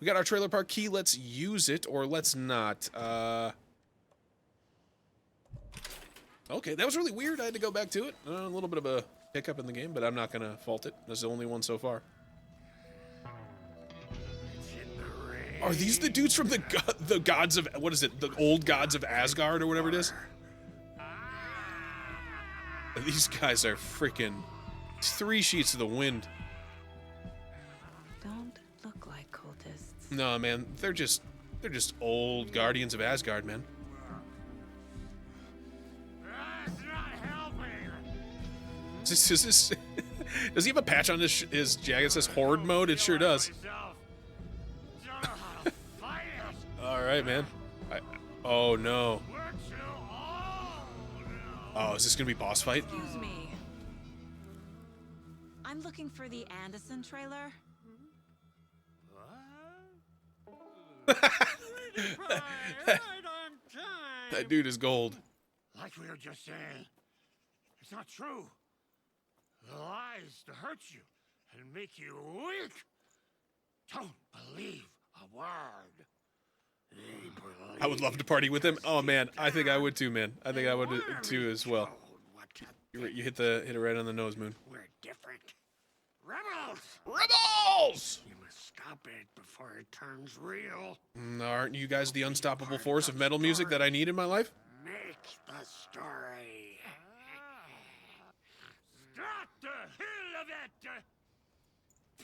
We got our trailer park key. Let's use it, or let's not. Okay, that was really weird. I had to go back to it. A little bit of a hiccup in the game, but I'm not gonna fault it. That's the only one so far. Are these the dudes from the gods of, what is it? The old gods of Asgard or whatever it is? These guys are freaking 3 sheets of the wind. Don't look like cultists. No, man, they're just old guardians of Asgard, man. Is this does he have a patch on his jacket that says Horde mode? It sure does. All right, man. Oh no. Oh, is this gonna be boss fight? Excuse me. I'm looking for the Anderson trailer. That dude is gold. Like we were just saying, it's not true. The lies to hurt you and make you weak. Don't believe a word. I would love to party with him. Oh man, I think I would too, man. I think I would too as well. You hit it right on the nose, Moon. We're different. Rebels! Rebels! You must stop it before it turns real. Aren't you guys the unstoppable force of metal music that I need in my life? Make the story. Stop the hell of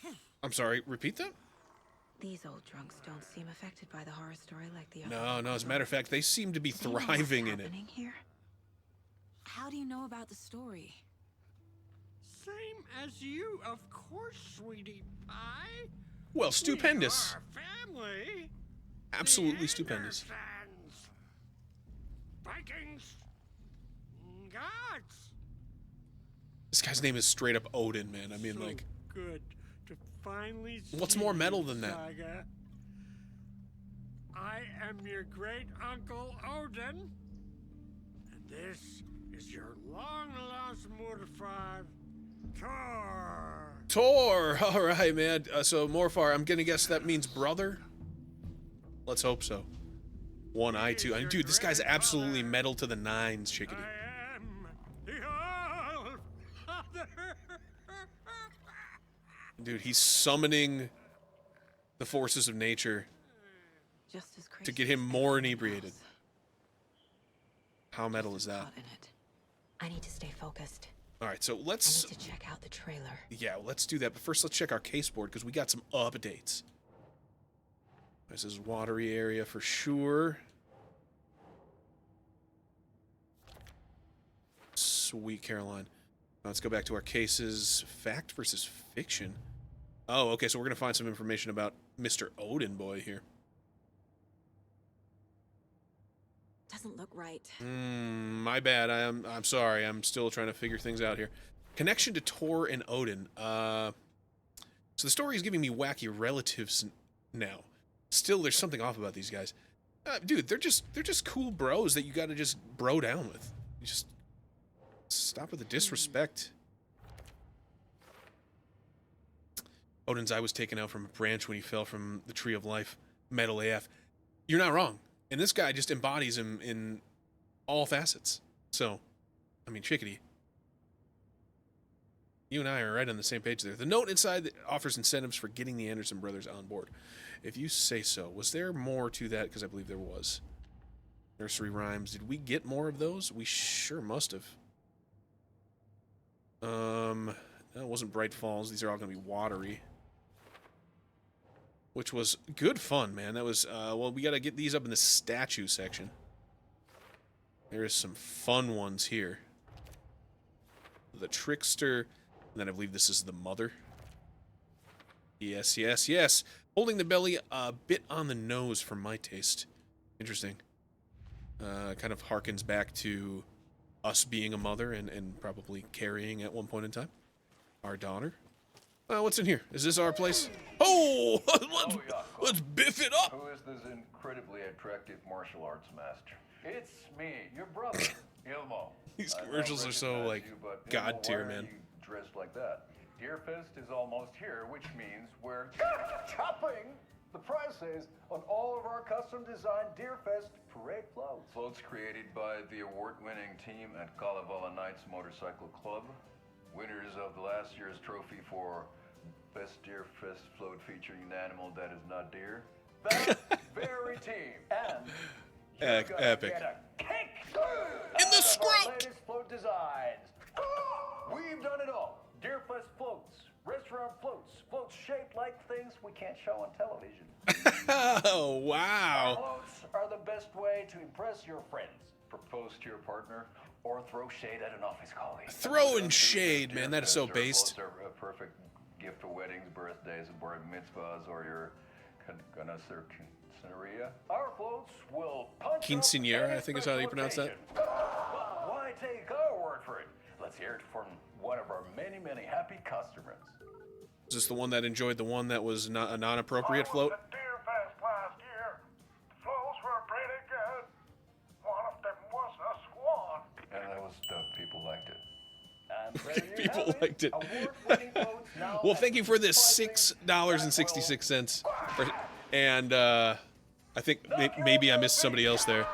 it! I'm sorry, repeat that? These old drunks don't seem affected by the horror story like the other. No, as a matter of fact, they seem to be Do you know what's thriving in it. happening here? How do you know about the story? Same as you, of course, sweetie pie. Well, stupendous. We are family. Absolutely The stupendous. Andersons. Vikings. Gods. This guy's name is straight up Odin, man. I mean, So like, good to finally what's see more metal you, than that? Saga. I am your great uncle Odin, and this is your long lost Mortified Thor. Tor! All right, man. So, Morfar, I'm gonna guess that means brother? Let's hope so. One eye, two. I mean, dude, this guy's absolutely metal to the nines, chickadee. I am the All-Father. Dude, he's summoning the forces of nature Just as crazy to get him as more everything inebriated. else. How metal is that? Caught in it. I need to stay focused. All right, so I let's... need to check out the trailer. Yeah, let's do that. But first, let's check our case board, because we got some updates. This is watery area for sure. Sweet Caroline. Now let's go back to our cases. Fact versus fiction. Oh, okay, so we're going to find some information about Mr. Odin Boy here. Doesn't look right. My bad. I'm sorry. I'm still trying to figure things out here. Connection to Tor and Odin. So the story is giving me wacky relatives now. Still, there's something off about these guys. Dude, they're just cool bros that you got to just bro down with. You just stop with the disrespect. Odin's eye was taken out from a branch when he fell from the Tree of Life. Metal AF. You're not wrong. And this guy just embodies him in all facets. So, I mean, chickadee. You and I are right on the same page there. The note inside offers incentives for getting the Anderson brothers on board. If you say so. Was there more to that? Because I believe there was. Nursery rhymes. Did we get more of those? We sure must have. That wasn't Bright Falls. These are all going to be watery. Which was good fun, man. That was, well, we got to get these up in the statue section. There is some fun ones here. The Trickster. And then I believe this is the Mother. Yes, yes, yes. Holding the belly a bit on the nose for my taste. Interesting. Kind of harkens back to us being a mother and probably carrying at one point in time. Our daughter. What's in here? Is this our place? Oh! Let's biff it up! Who is this incredibly attractive martial arts master? It's me, your brother, Ilmo. These I don't commercials are so, recognize like, you, but, god Ilmo, tier, why are man. you dressed like that? Deerfest is almost here, which means we're chopping The prices on all of our custom-designed Deerfest parade floats. Floats created by the award-winning team at Kalevala Knights Motorcycle Club. Winners of the last year's trophy for Best Deerfest float featuring an animal that is not deer. That very team. And you're gonna Epic. get a cake In the out of our scrote! latest float designs. We've done it all. Deerfest floats, restaurant floats, floats shaped like things we can't show on television. Oh, wow. Floats are the best way to impress your friends, propose to your partner, or throw shade at an office colleague. Throwing shade, man. That is so Deerfest based. Floats are a perfect gift for weddings, birthdays, bar mitzvahs, or your quinceañera. Our floats will punch up Quinceañera, any I think is how you special pronounce that. occasion. But why take our word for it? Let's hear it from one of our many, many happy customers. Is this the one that enjoyed the one that was not a non-appropriate float? At Deerfest last year. The floats were pretty good. One of them was a swan. And that was people liked it. And there you People have liked it. Award-winning floats now Well, at thank you for this $6.66. $6.66. And I think maybe I missed somebody else there.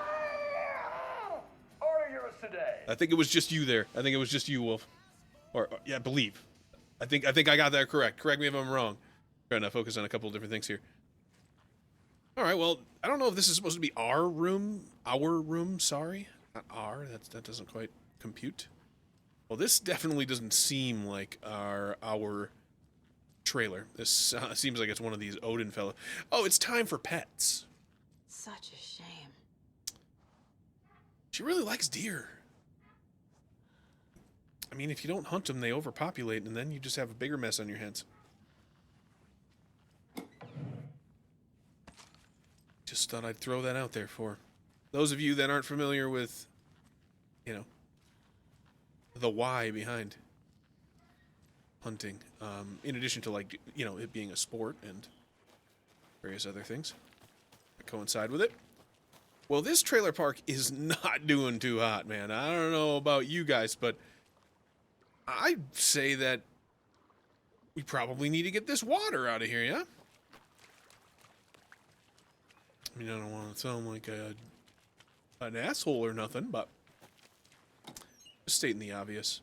Order yours today. I think it was just you there. I think it was just you, Wolf. Or yeah, I believe. I think I got that correct. Correct me if I'm wrong. Trying to focus on a couple of different things here. All right, well, I don't know if this is supposed to be our room. Sorry. Not our. That doesn't quite compute. Well, this definitely doesn't seem like our trailer. This seems like it's one of these Odin fellow. Oh, it's time for pets. Such a shame. She really likes deer. I mean, if you don't hunt them, they overpopulate, and then you just have a bigger mess on your hands. Just thought I'd throw that out there for those of you that aren't familiar with, you know, the why behind hunting. In addition to, like, you know, it being a sport and various other things that coincide with it. Well, this trailer park is not doing too hot, man. I don't know about you guys, but I'd say that we probably need to get this water out of here, yeah? I mean, I don't want to sound like an asshole or nothing, but just stating the obvious.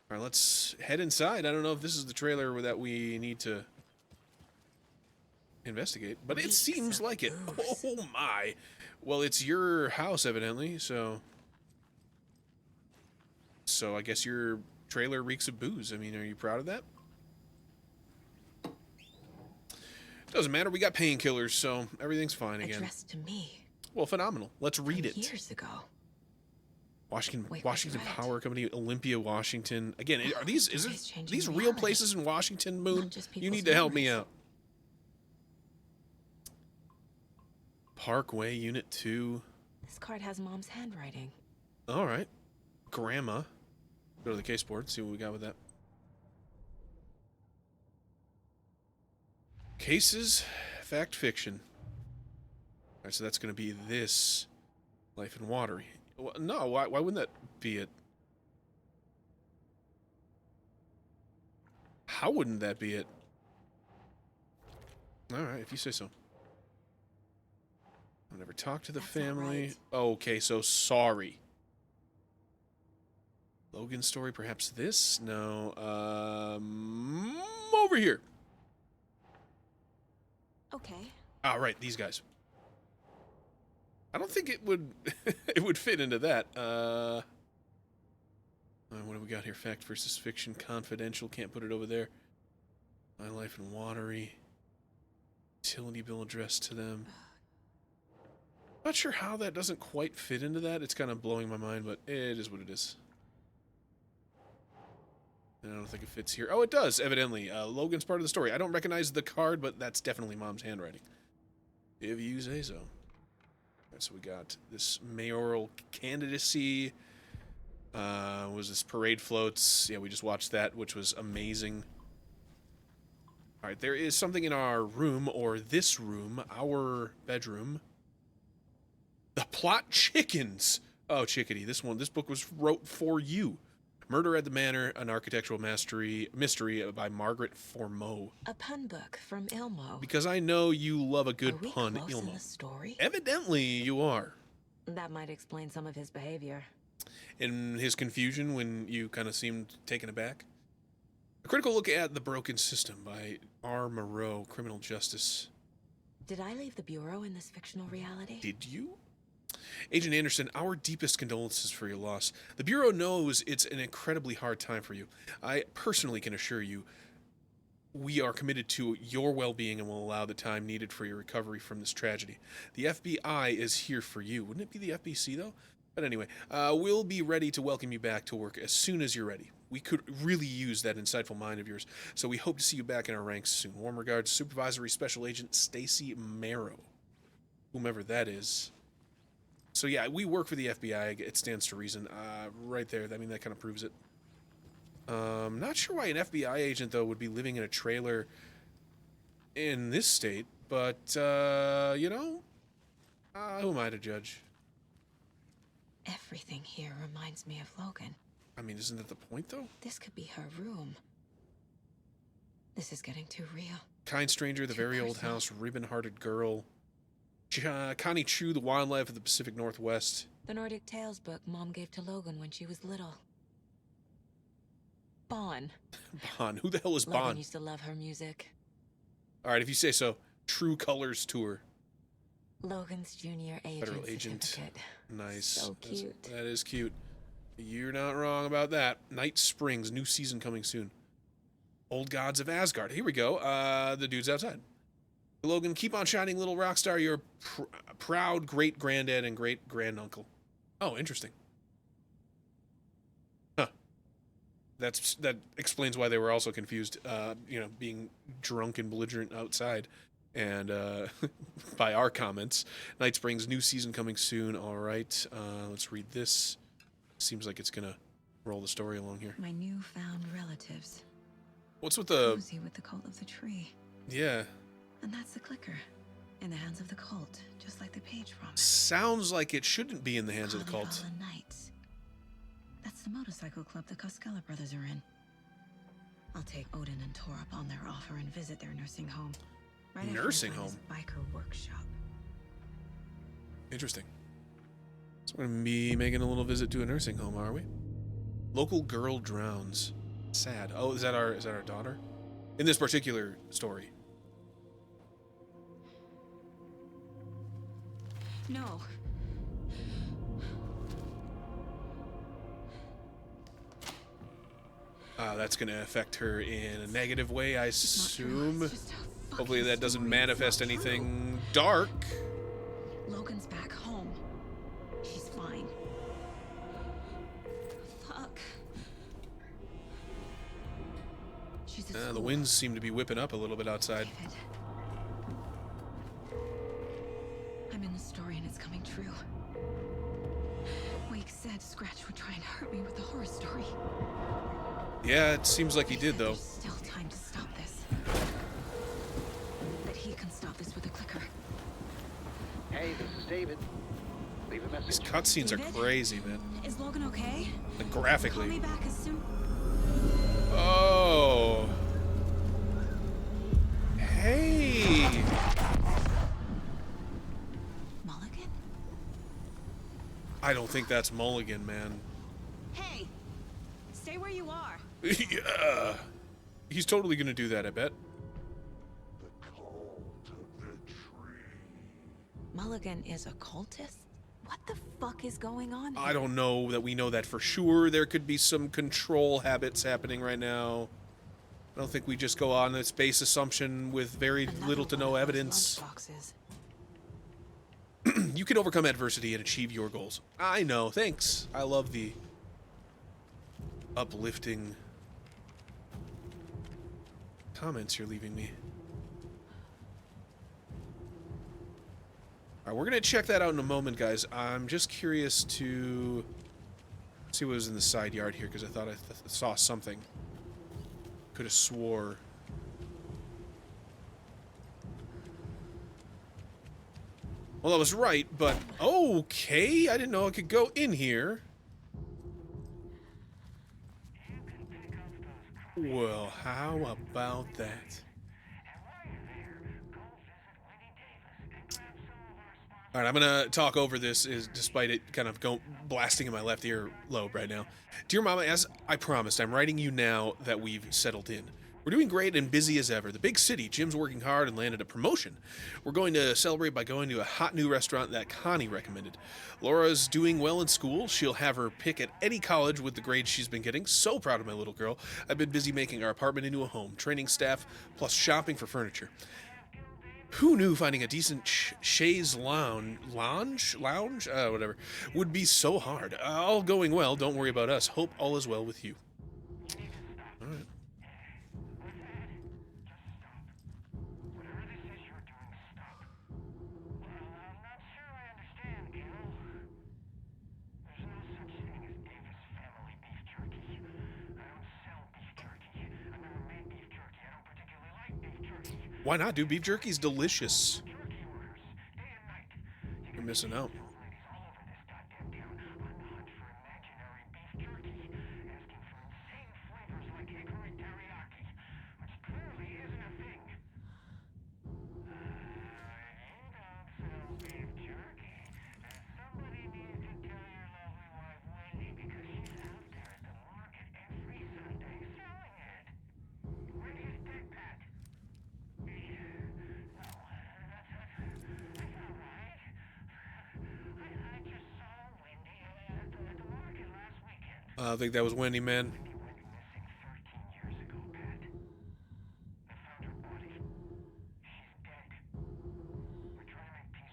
All right, let's head inside. I don't know if this is the trailer that we need to investigate, but it Reeks seems of like it. booze. Oh my. Well, it's your house evidently, so I guess your trailer reeks of booze. I mean, are you proud of that? Doesn't matter. We got painkillers, so everything's fine again. Addressed to me. Well, phenomenal. Let's read it. Years ago. Washington Wait, Washington what's right? Power Company, Olympia, Washington. Again, are these Today's changing these real reality. places in Washington, Moon? Not just You people's need to help me memories. out. Parkway Unit 2. This card has Mom's handwriting. All right. Grandma. Go to the case board, see what we got with that. Cases, fact, fiction. All right, so that's going to be this. Life and Watery. Well, no, why wouldn't that be it? How wouldn't that be it? All right, if you say so. I'll never talk to the That's not family. right. Okay, so sorry. Logan's story, perhaps this? No. Over here. Okay. Ah, right, these guys. I don't think it would it would fit into that. What do we got here? Fact versus fiction, confidential. Can't put it over there. My Life and Watery. Utility bill addressed to them. Not sure how that doesn't quite fit into that. It's kind of blowing my mind, but it is what it is. And I don't think it fits here. Oh, it does, evidently. Logan's part of the story. I don't recognize the card, but that's definitely Mom's handwriting. If you say so. All right, so we got this mayoral candidacy. Was this parade floats? Yeah, we just watched that, which was amazing. All right, there is something in our room, or this room, our bedroom. The plot chickens. Oh, chickadee. This book was wrote for you. Murder at the Manor, an architectural mystery by Margaret Formeau. A pun book from Ilmo. Because I know you love a good Are we pun, close in Ilmo. the story? Evidently, you are. That might explain some of his behavior. In his confusion when you kind of seemed taken aback. A critical look at The Broken System by R. Moreau, Criminal Justice. Did I leave the Bureau in this fictional reality? Did you? Agent Anderson, our deepest condolences for your loss. The Bureau knows it's an incredibly hard time for you. I personally can assure you we are committed to your well-being and will allow the time needed for your recovery from this tragedy. The FBI is here for you. Wouldn't it be the FBC, though? But anyway, we'll be ready to welcome you back to work as soon as you're ready. We could really use that insightful mind of yours, so we hope to see you back in our ranks soon. Warm regards, Supervisory Special Agent Stacy Marrow. Whomever that is. So yeah, we work for the FBI. It stands to reason. Right there. I mean, that kind of proves it. Not sure why an FBI agent, though, would be living in a trailer in this state. But, you know, who am I to judge? Everything here reminds me of Logan. I mean, isn't that the point, though? This could be her room. This is getting too real. Kind Stranger, The Too Very Old personal. House, Ribbon-Hearted Girl. Connie Chu, The Wildlife of the Pacific Northwest. The Nordic Tales book Mom gave to Logan when she was little. Bon. Bon. Who the hell is Logan Bon? used to love her music. All right, if you say so. True Colors Tour. Logan's junior agent Federal agent. certificate. Nice. So cute. That is cute. You're not wrong about that. Night Springs, new season coming soon. Old Gods of Asgard. Here we go. The dude's outside. Logan, keep on shining, little rock star. You're proud great-granddad and great-granduncle. Oh, interesting. Huh. That explains why they were also confused, you know, being drunk and belligerent outside. And by our comments. Night Springs, new season coming soon. All right. Let's read this. Seems like it's going to roll the story along here. My newfound relatives. What's with the... Cozy with the cult of the tree. Yeah. And that's the clicker. In the hands of the cult, just like the page promised. Sounds like it shouldn't be in the hands of the cult. Kalevala Knights. That's the motorcycle club the Koskela brothers are in. I'll take Odin and Tor up on their offer and visit their nursing home. Right after Nursing I find home? his biker workshop. Interesting. So we're going to be making a little visit to a nursing home, are we? Local girl drowns. Sad. Oh, is that our daughter? In this particular story. No. That's going to affect her in a negative way, I It's not true. assume. It's just a Hopefully fucking that doesn't story. It's manifest not true. anything dark. Logan's back home. She's fine. Fuck. She's at The school. winds seem to be whipping up a little bit outside. David. I'm in the story and it's coming true. Wake said Scratch would try and hurt me with the horror story. Yeah, it seems like he He did, said though. There's still time to stop this. That he can stop this with a clicker. Hey, this is David. Leave a These message. cutscenes are David? crazy, man. Is Logan okay? Like, Call me graphically. back as soon. Oh. Hey. Mulligan? I don't think that's Mulligan, man. Hey! Stay where you are. Yeah. He's totally going to do that, I bet. Mulligan is a cultist? What the fuck is going on here? I don't know that we know that for sure. There could be some control habits happening right now. I don't think we just go on this base assumption with very Another little to one no of those evidence. lunchboxes. You can overcome adversity and achieve your goals. I know, thanks. I love the uplifting comments you're leaving me. Alright, we're gonna check that out in a moment, guys. I'm just curious to see what was in the side yard here, because I thought I saw something. Could have swore. Well, I was right, but okay, I didn't know I could go in here. about that? All right, I'm going to talk over this, despite it kind of blasting in my left ear lobe right now. Dear Mama, as I promised, I'm writing you now that we've settled in. We're doing great and busy as ever. The big city, Jim's working hard and landed a promotion. We're going to celebrate by going to a hot new restaurant that Connie recommended. Laura's doing well in school. She'll have her pick at any college with the grades she's been getting. So proud of my little girl. I've been busy making our apartment into a home, training staff, plus shopping for furniture. Who knew finding a decent chaise lounge, whatever, would be so hard. All going well. Don't worry about us. Hope all is well with you. All right. Why not, dude? Beef jerky's delicious. You're missing out. I think that was Wendy, man.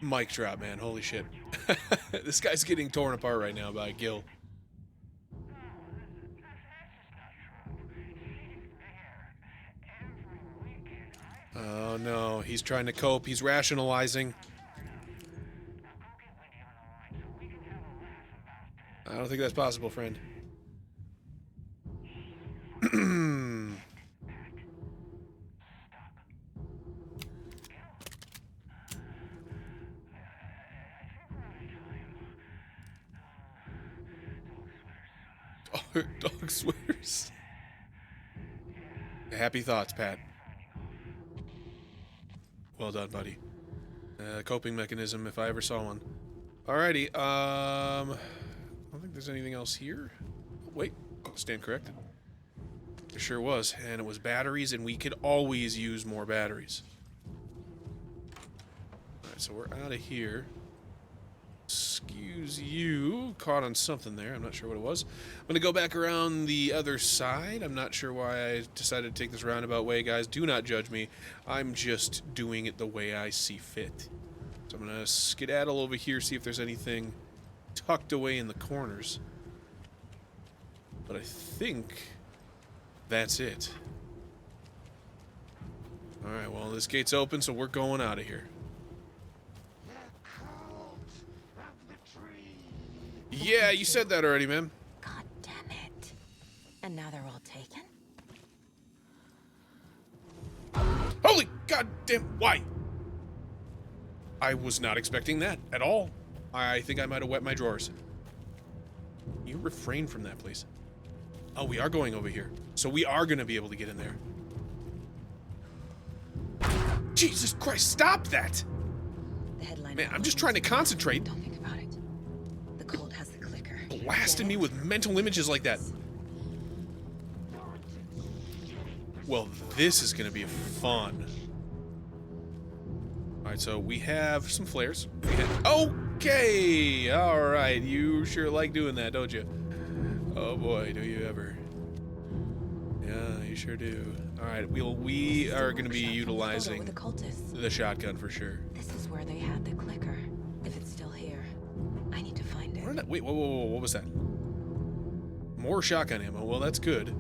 Mic drop, man. Holy shit. This guy's getting torn apart right now by Gil. Oh no, he's trying to cope. He's rationalizing. I don't think that's possible, friend. Oh, dog sweaters. Happy thoughts, Pat. Well done, buddy. Coping mechanism, if I ever saw one. Alrighty, I don't think there's anything else here. Wait, stand corrected. There sure was, and it was batteries, and we could always use more batteries. Alright, so we're out of here. Excuse you. Caught on something there. I'm not sure what it was. I'm going to go back around the other side. I'm not sure why I decided to take this roundabout way, guys. Do not judge me. I'm just doing it the way I see fit. So I'm going to skedaddle over here, see if there's anything tucked away in the corners. But I think that's it. Alright, well, this gate's open, so we're going out of here. Yeah, you said that already, man. God damn it. And now they're all taken? Holy goddamn, why? I was not expecting that at all. I think I might have wet my drawers. You refrain from that, please. Oh, we are going over here. So we are going to be able to get in there. Jesus Christ, stop that! The headline. Man, I'm just trying to concentrate. Don't think about it. The Colt has the clicker. Blasting me with mental images like that. Well, this is going to be fun. Alright, so we have some flares. Okay! Alright, you sure like doing that, don't you? Oh boy, do you ever. Yeah, you sure do. Alright, we are going to be utilizing the shotgun for sure. This is where they had the clicker. If it's still here, I need to find it. Wait, whoa, what was that? More shotgun ammo. Well, that's good.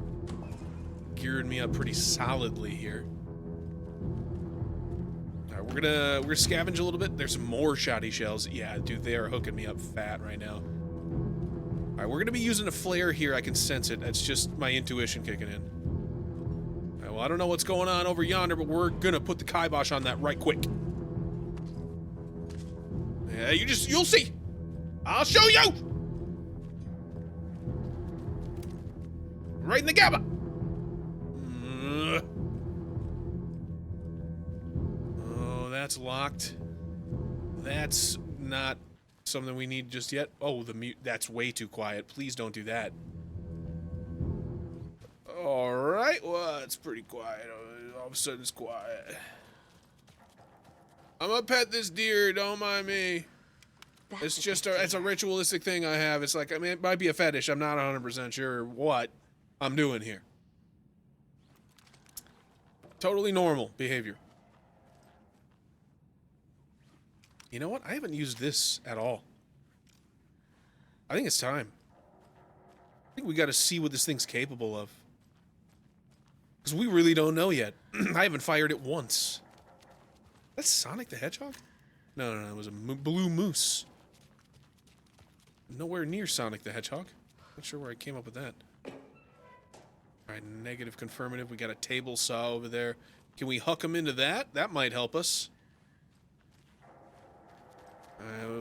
Gearing me up pretty solidly here. Alright, we're gonna scavenge a little bit. There's some more shotty shells. Yeah, dude, they are hooking me up fat right now. Alright, we're gonna be using a flare here. I can sense it. That's just my intuition kicking in. Alright, well, I don't know what's going on over yonder, but we're gonna put the kibosh on that right quick. Yeah, you'll see. I'll show you! Right in the GABA! that's locked. That's not something we need just yet. Oh, the mute. That's way too quiet. Please don't do that. All right. Well, it's pretty quiet. All of a sudden, it's quiet. I'm gonna pet this deer. Don't mind me. It's just it's a ritualistic thing I have. It's like, I mean, it might be a fetish. I'm not 100% sure what I'm doing here. Totally normal behavior. You know what? I haven't used this at all. I think it's time. I think we got to see what this thing's capable of. Because we really don't know yet. I haven't fired it once. That's Sonic the Hedgehog? No, it was a blue moose. Nowhere near Sonic the Hedgehog. Not sure where I came up with that. Alright, negative confirmative. We got a table saw over there. Can we huck him into that? That might help us.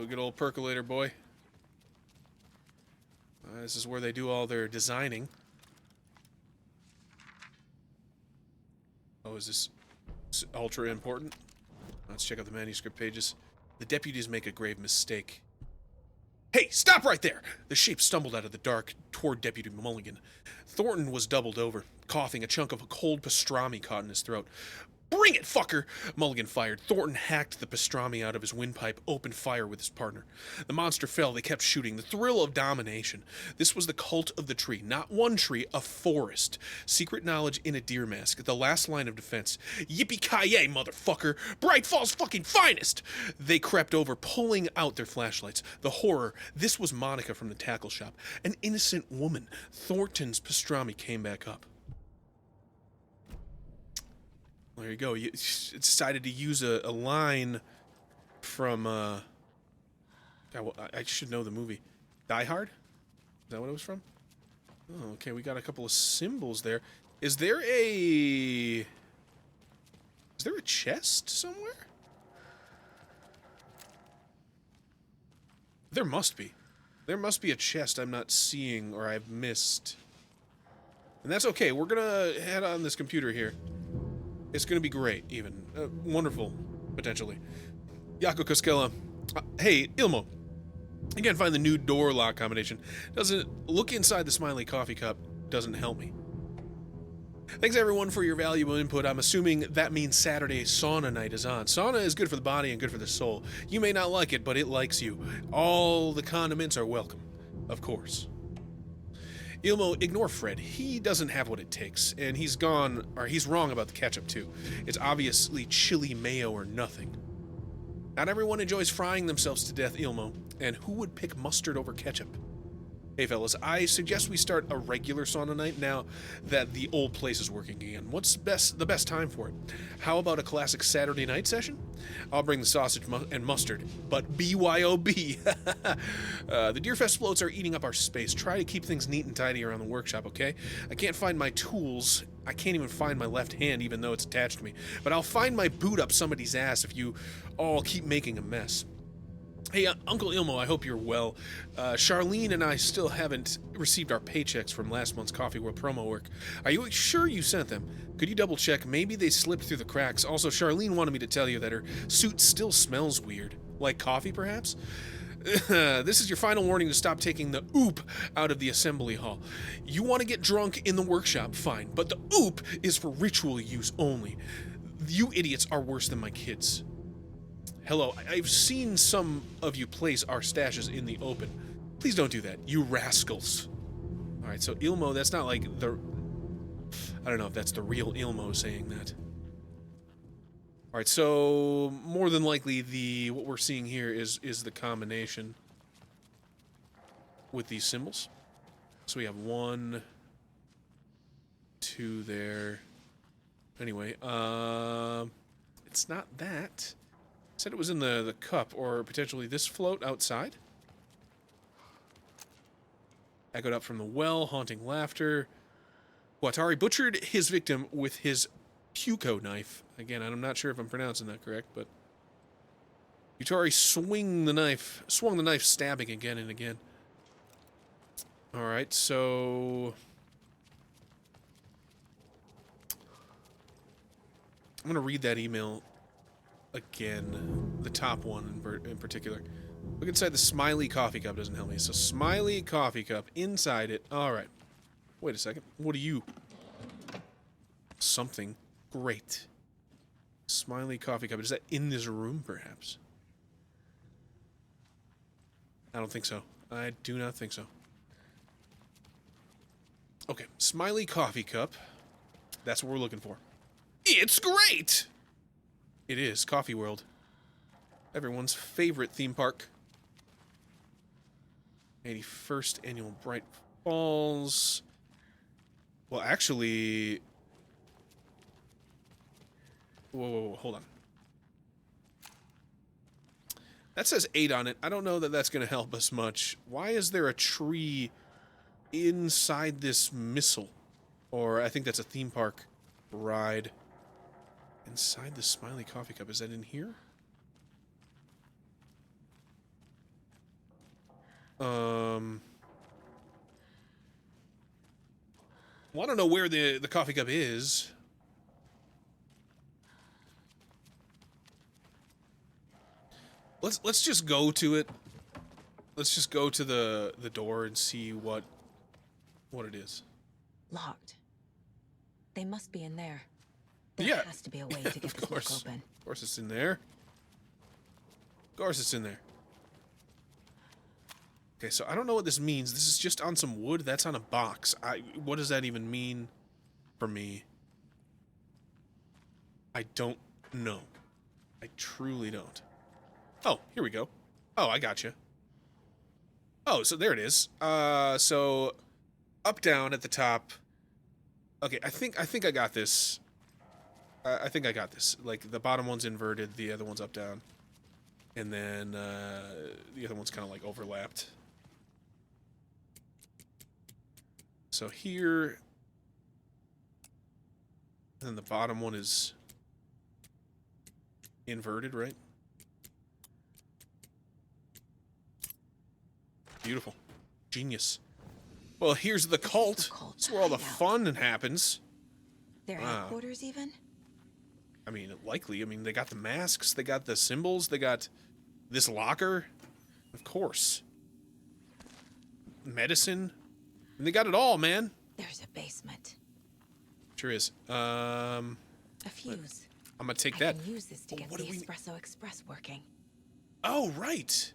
Good old percolator boy. This is where they do all their designing. Oh, is this ultra important? Let's check out the manuscript pages. The deputies make a grave mistake. Hey, stop right there! The shape stumbled out of the dark toward Deputy Mulligan. Thornton was doubled over, coughing. A chunk of a cold pastrami caught in his throat. Bring it, fucker! Mulligan fired. Thornton hacked the pastrami out of his windpipe, opened fire with his partner. The monster fell. They kept shooting. The thrill of domination. This was the cult of the tree. Not one tree, a forest. Secret knowledge in a deer mask. The last line of defense. Yippee-ki-yay, motherfucker! Bright Fall's fucking finest! They crept over, pulling out their flashlights. The horror. This was Monica from the tackle shop. An innocent woman. Thornton's pastrami came back up. There you go. You decided to use a line from, I should know the movie. Die Hard? Is that what it was from? Oh, okay, we got a couple of symbols there. Is there a chest somewhere? There must be. There must be a chest I'm not seeing or I've missed. And that's okay. We're gonna head on this computer here. It's going to be great, even. Wonderful, potentially. Jaakko Koskela. Hey, Ilmo. You can't find the new door lock combination. Doesn't look inside the smiley coffee cup. Doesn't help me. Thanks, everyone, for your valuable input. I'm assuming that means Saturday sauna night is on. Sauna is good for the body and good for the soul. You may not like it, but it likes you. All the condiments are welcome, of course. Ilmo, ignore Fred. He doesn't have what it takes, and he's wrong about the ketchup, too. It's obviously chili mayo or nothing. Not everyone enjoys frying themselves to death, Ilmo, and who would pick mustard over ketchup? Hey, fellas, I suggest we start a regular sauna night now that the old place is working again. What's the best time for it? How about a classic Saturday night session? I'll bring the sausage and mustard, but BYOB. The Deerfest floats are eating up our space. Try to keep things neat and tidy around the workshop, okay? I can't find my tools. I can't even find my left hand, even though it's attached to me. But I'll find my boot up somebody's ass if you all keep making a mess. Hey, Uncle Ilmo, I hope you're well. Charlene and I still haven't received our paychecks from last month's Coffee World promo work. Are you sure you sent them? Could you double check? Maybe they slipped through the cracks. Also, Charlene wanted me to tell you that her suit still smells weird. Like coffee, perhaps? This is your final warning to stop taking the oop out of the assembly hall. You want to get drunk in the workshop, fine, but the oop is for ritual use only. You idiots are worse than my kids. Hello, I've seen some of you place our stashes in the open. Please don't do that, you rascals. Alright, so Ilmo, that's not like the... I don't know if that's the real Ilmo saying that. Alright, so more than likely what we're seeing here is the combination with these symbols. So we have 1, 2 there. Anyway, it's not that. Said it was in the cup, or potentially this float outside. Echoed up from the well, haunting laughter. Watari butchered his victim with his Puko knife. Again, I'm not sure if I'm pronouncing that correct, but Utari swung the knife, stabbing again and again. Alright, so I'm gonna read that email again. The top one in particular. Look inside the Smiley coffee cup. Doesn't help me. So Smiley coffee cup. Inside it. All right. Wait a second. What are you? Something great. Smiley coffee cup. Is that in this room, perhaps? I don't think so. I do not think so. Okay. Smiley coffee cup. That's what we're looking for. It's great! It is. Coffee World. Everyone's favorite theme park. 81st Annual Bright Falls. Well, actually... Whoa, hold on. That says 8 on it. I don't know that that's going to help us much. Why is there a tree inside this missile? Or I think that's a theme park ride. Inside the Smiley coffee cup. Is that in here? Well, I don't know where the coffee cup is. Let's just go to it. Let's just go to the door and see what it is. Locked. They must be in there. There Yeah. has to be a way to get this lock open. Of course it's in there. Of course it's in there. Okay, so I don't know what this means. This is just on some wood. That's on a box. What does that even mean for me? I don't know. I truly don't. Oh, here we go. Oh, I got you. Oh, so there it is. So up, down at the top. Okay, I think I got this. I think I got this. Like the bottom one's inverted, the other one's up, down, and then the other one's kind of like overlapped. So here, and then the bottom one is inverted, right? Beautiful. Genius. Well, here's the cult. That's where all the fun happens. Their headquarters, even? I mean, likely. I mean, they got the masks, they got the symbols, they got this locker. Of course. Medicine. And they got it all, man. There's a basement. Sure is. A fuse. I'm gonna take I that. can use this to get what the do we- Espresso Express working. Oh, right.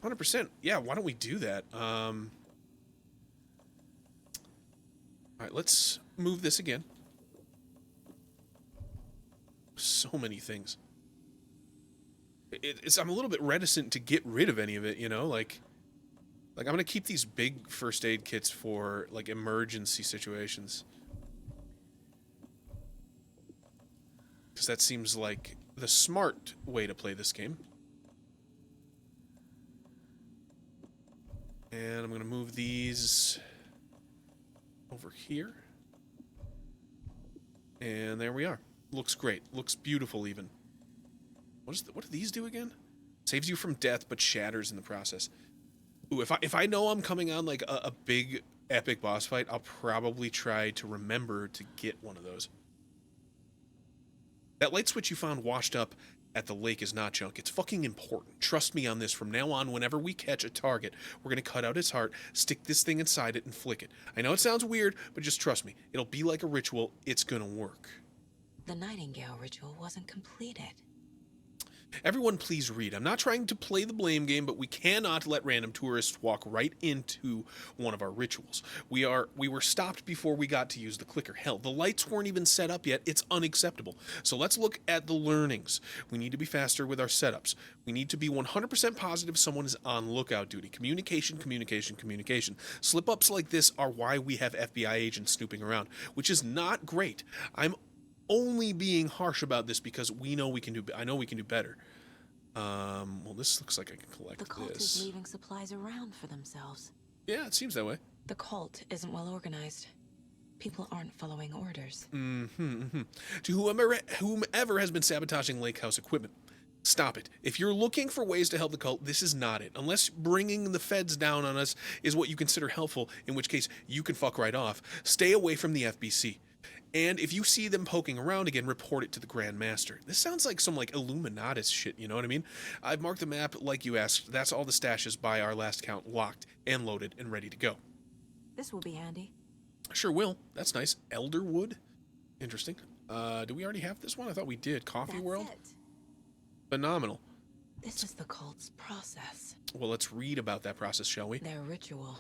100%. Yeah, why don't we do that? All right, let's move this again. So many things. I'm a little bit reticent to get rid of any of it, you know? Like I'm going to keep these big first aid kits for, like, emergency situations. Because that seems like the smart way to play this game. And I'm going to move these over here. And there we are. Looks great. Looks beautiful, even. What do these do again? Saves you from death, but shatters in the process. Ooh, if I know I'm coming on like a big epic boss fight, I'll probably try to remember to get one of those. That light switch you found washed up at the lake is not junk. It's fucking important. Trust me on this. From now on, whenever we catch a target, we're going to cut out its heart, stick this thing inside it, and flick it. I know it sounds weird, but just trust me. It'll be like a ritual. It's going to work. The Nightingale ritual wasn't completed. Everyone please read. I'm not trying to play the blame game, but we cannot let random tourists walk right into one of our rituals. We were stopped before we got to use the clicker. Hell, the lights weren't even set up yet. It's unacceptable. So let's look at the learnings. We need to be faster with our setups. We need to be 100% positive someone is on lookout duty. Communication, communication, communication. Slip-ups like this are why we have FBI agents snooping around, which is not great. I'm only being harsh about this because we know we can do. I know we can do better. Well, this looks like I can collect The cult this. is leaving supplies around for themselves. Yeah, it seems that way. The cult isn't well organized. People aren't following orders. To whomever has been sabotaging Lake House equipment, stop it. If you're looking for ways to help the cult, this is not it. Unless bringing the feds down on us is what you consider helpful, in which case you can fuck right off. Stay away from the FBC. And if you see them poking around again, report it to the Grand Master. This sounds like some like Illuminatus shit, you know what I mean? I've marked the map like you asked. That's all the stashes by our last count locked and loaded and ready to go. This will be handy. Sure will. That's nice. Elderwood? Interesting. Do we already have this one? I thought we did. Coffee World? It. Phenomenal. This is the cult's process. Well, let's read about that process, shall we? Their ritual.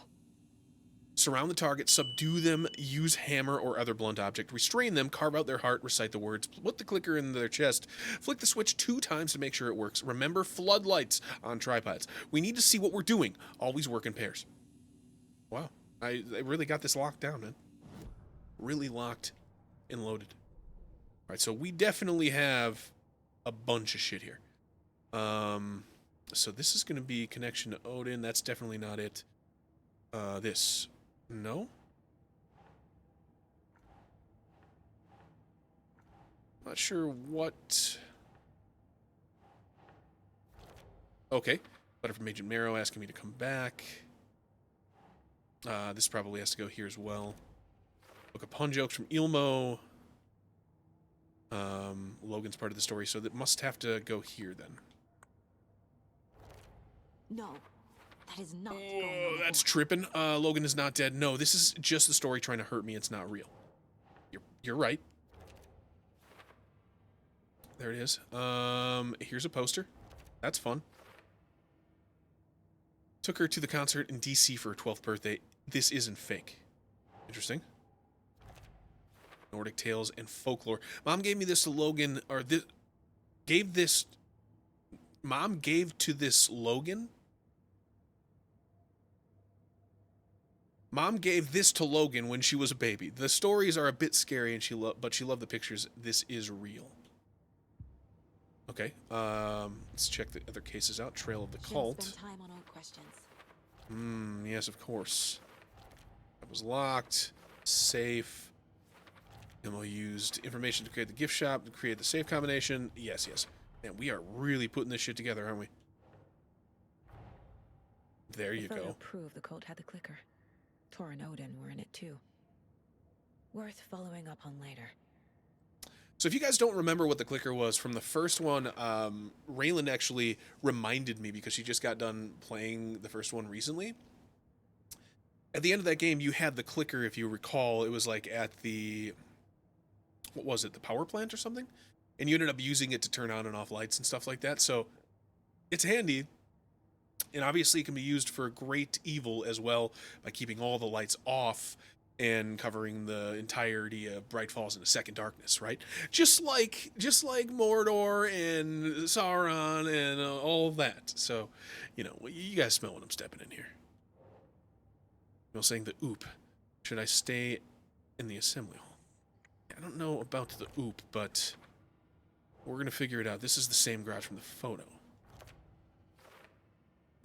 Surround the target, subdue them, use hammer or other blunt object, restrain them, carve out their heart, recite the words, put the clicker in their chest, flick the switch 2 times to make sure it works. Remember floodlights on tripods. We need to see what we're doing. Always work in pairs. Wow. I really got this locked down, man. Really locked and loaded. All right, so we definitely have a bunch of shit here. So this is going to be connection to Odin. That's definitely not it. This. No? Not sure what... Okay. Letter from Agent Marrow asking me to come back. This probably has to go here as well. Book of pun jokes from Ilmo. Logan's part of the story, so that must have to go here then. No, that is not going on the That's board. tripping. Logan is not dead. No, this is just the story trying to hurt me. It's not real. You're right. There it is. Here's a poster. That's fun. Took her to the concert in DC for her 12th birthday. This isn't fake. Interesting. Nordic tales and folklore. Mom gave me this to Logan, or this gave this. Mom gave to this Logan. Mom gave this to Logan when she was a baby. The stories are a bit scary, and but she loved the pictures. This is real. Okay. Let's check the other cases out. Trail of the Cult. Spend time on old questions. Yes, of course. That was locked. Safe. Emma used information to create the gift shop, to create the safe combination. Yes, yes. Man, we are really putting this shit together, aren't we? There you The photo go. proved the cult had the clicker. Tor and Odin were in it too. Worth following up on later. So if you guys don't remember what the clicker was from the first one, Raylan actually reminded me because she just got done playing the first one recently. At the end of that game, you had the clicker, if you recall. It was like at the... What was it? The power plant or something? And you ended up using it to turn on and off lights and stuff like that. So it's handy. And obviously it can be used for great evil as well by keeping all the lights off and covering the entirety of Bright Falls into Second Darkness, right? Just like Mordor and Sauron and all of that. So, you know, you guys smell what I'm stepping in here. You know, saying the oop. Should I stay in the assembly hall? I don't know about the oop, but we're going to figure it out. This is the same garage from the photo.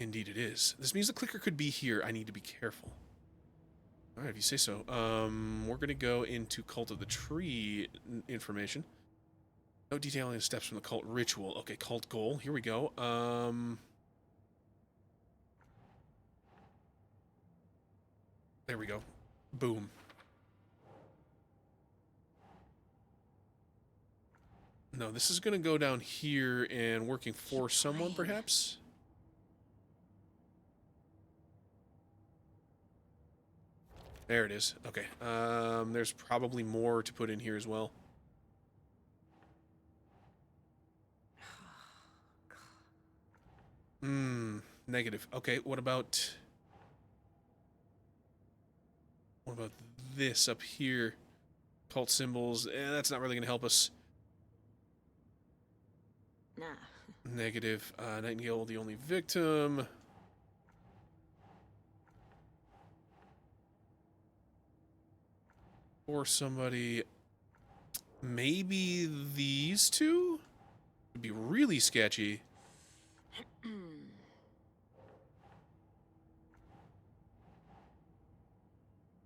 Indeed it is. This means the clicker could be here. I need to be careful. All right, if you say so. We're going to go into Cult of the Tree information. No detailing the steps from the cult ritual. Okay, cult goal. Here we go. There we go. Boom. No, this is going to go down here and working for someone, perhaps? There it is. Okay. There's probably more to put in here as well. Negative. Okay, what about this up here? Cult symbols. That's not really going to help us. Nah. Negative. Nightingale, the only victim. Or somebody. Maybe these two? Would be really sketchy.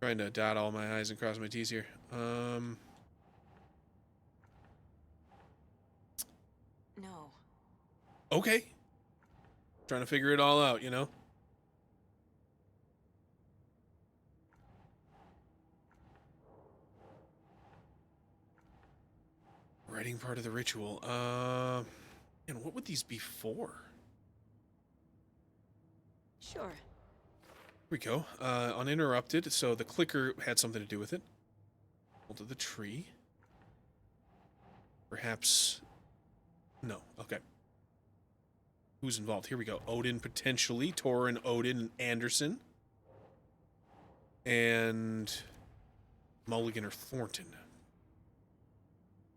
Trying to dot all my I's and cross my T's here. No. Okay. Trying to figure it all out, you know? being part of the ritual. And what would these be for? Sure. Here we go. Uninterrupted. So the clicker had something to do with it. Hold to the tree. Perhaps. No. Okay. Who's involved? Here we go. Odin potentially. Torin, Odin, and Anderson. And Mulligan or Thornton.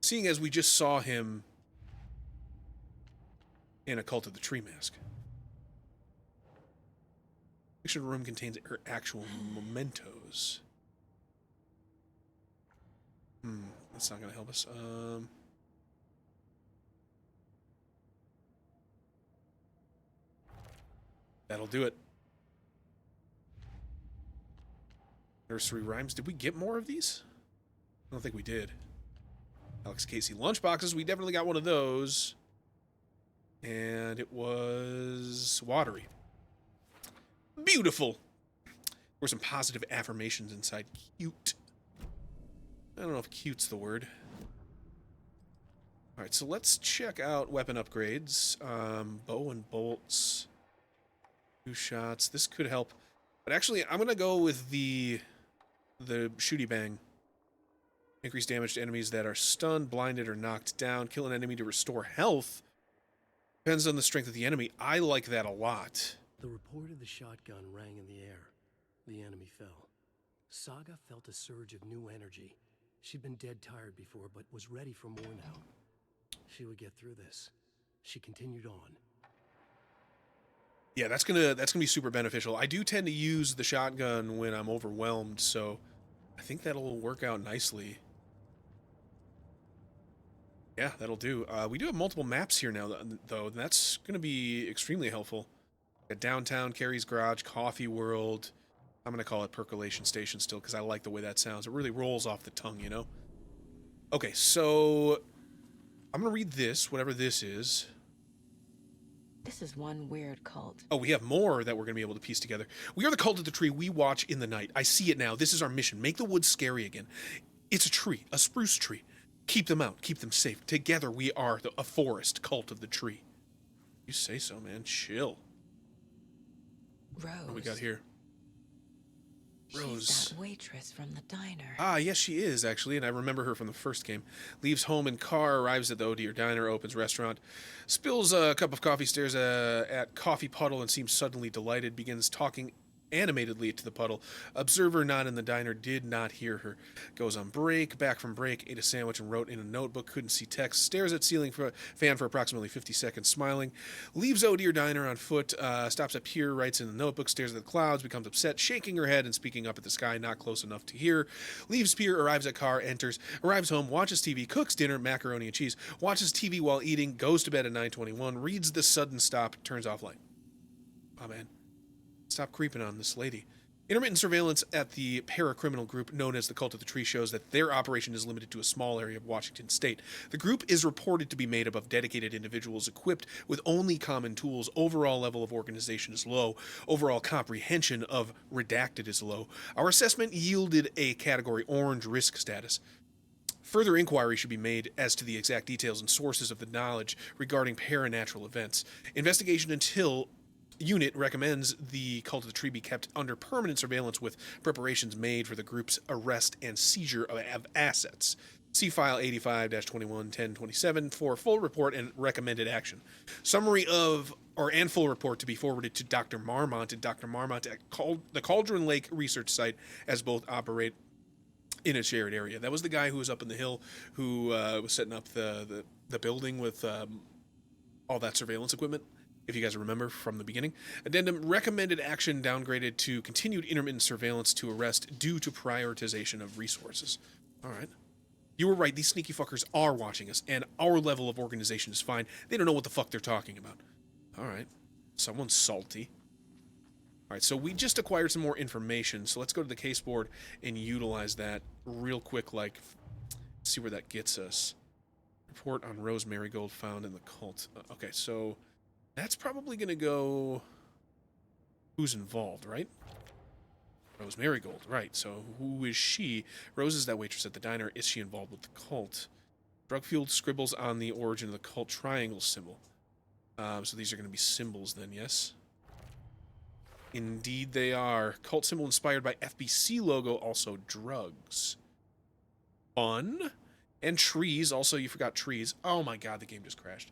Seeing as we just saw him in a Cult of the Tree mask. Picture room contains her actual mementos. That's not going to help us. That'll do it. Nursery rhymes. Did we get more of these? I don't think we did. Alex Casey lunchboxes. We definitely got one of those. And it was watery. Beautiful. There were some positive affirmations inside. Cute. I don't know if cute's the word. Alright, so let's check out weapon upgrades. Bow and bolts. 2 shots. This could help. But actually, I'm going to go with the shooty bang. Increase damage to enemies that are stunned, blinded, or knocked down. Kill an enemy to restore health. Depends on the strength of the enemy. I like that a lot. The report of the shotgun rang in the air. The enemy fell. Saga felt a surge of new energy. She'd been dead tired before, but was ready for more now. She would get through this. She continued on. Yeah, that's gonna be super beneficial. I do tend to use the shotgun when I'm overwhelmed, so I think that'll work out nicely. Yeah, that'll do. We do have multiple maps here now, though, and that's gonna be extremely helpful. Got downtown, Carrie's Garage, Coffee World. I'm gonna call it Percolation Station still because I like the way that sounds. It really rolls off the tongue, you know. Okay, so I'm gonna read this, whatever this is. This is one weird cult. Oh, we have more that we're going to be able to piece together. We are the Cult of the Tree. We watch in the night. I see it now. This is our mission. Make the woods scary again. It's a tree, a spruce tree. Keep them out. Keep them safe. Together we are a forest Cult of the Tree. You say so, man. Chill. Rose. What do we got here? Rose. She's that waitress from the diner. Ah, yes, she is, actually, and I remember her from the first game. Leaves home in car, arrives at the Oh Dear Diner, opens restaurant, spills a cup of coffee, stares at coffee puddle, and seems suddenly delighted, begins talking animatedly to the puddle. Observer not in the diner did not hear her. Goes on break, back from break, ate a sandwich and wrote in a notebook, couldn't see text, stares at ceiling fan for approximately 50 seconds, smiling, leaves Oh Dear Diner on foot, stops at pier, writes in the notebook, stares at the clouds, becomes upset, shaking her head and speaking up at the sky, not close enough to hear, leaves pier, arrives at car, enters, arrives home, watches TV, cooks dinner, macaroni and cheese, watches TV while eating, goes to bed at 9:21, reads the sudden stop, turns off light. Oh, man. Stop creeping on this lady. Intermittent surveillance at the paracriminal group known as the Cult of the Tree shows that their operation is limited to a small area of Washington state. The group is reported to be made up of dedicated individuals equipped with only common tools. Overall level of organization is low. Overall comprehension of redacted is low. Our assessment yielded a category orange risk status. Further inquiry should be made as to the exact details and sources of the knowledge regarding paranatural events. Investigation until unit recommends the Cult of the Tree be kept under permanent surveillance with preparations made for the group's arrest and seizure of assets. See file 85-21-1027 for full report and recommended action. Summary of and full report to be forwarded to Dr. Marmont and Dr. Marmont at the Cauldron Lake Research Site as both operate in a shared area. That was the guy who was up in the hill who was setting up the building with all that surveillance equipment. If you guys remember from the beginning. Addendum, recommended action downgraded to continued intermittent surveillance to arrest due to prioritization of resources. All right. You were right. These sneaky fuckers are watching us, and our level of organization is fine. They don't know what the fuck they're talking about. All right. Someone's salty. All right, so we just acquired some more information, so let's go to the case board and utilize that real quick, see where that gets us. Report on Rose Marigold found in the cult. Okay, so that's probably going to go who's involved, right? Rose Marigold, right. So who is she? Rose is that waitress at the diner. Is she involved with the cult? Drug-fueled scribbles on the origin of the cult triangle symbol. So these are going to be symbols then, yes? Indeed they are. Cult symbol inspired by FBC logo, also drugs. Fun. And trees. Also, you forgot trees. Oh my god, the game just crashed.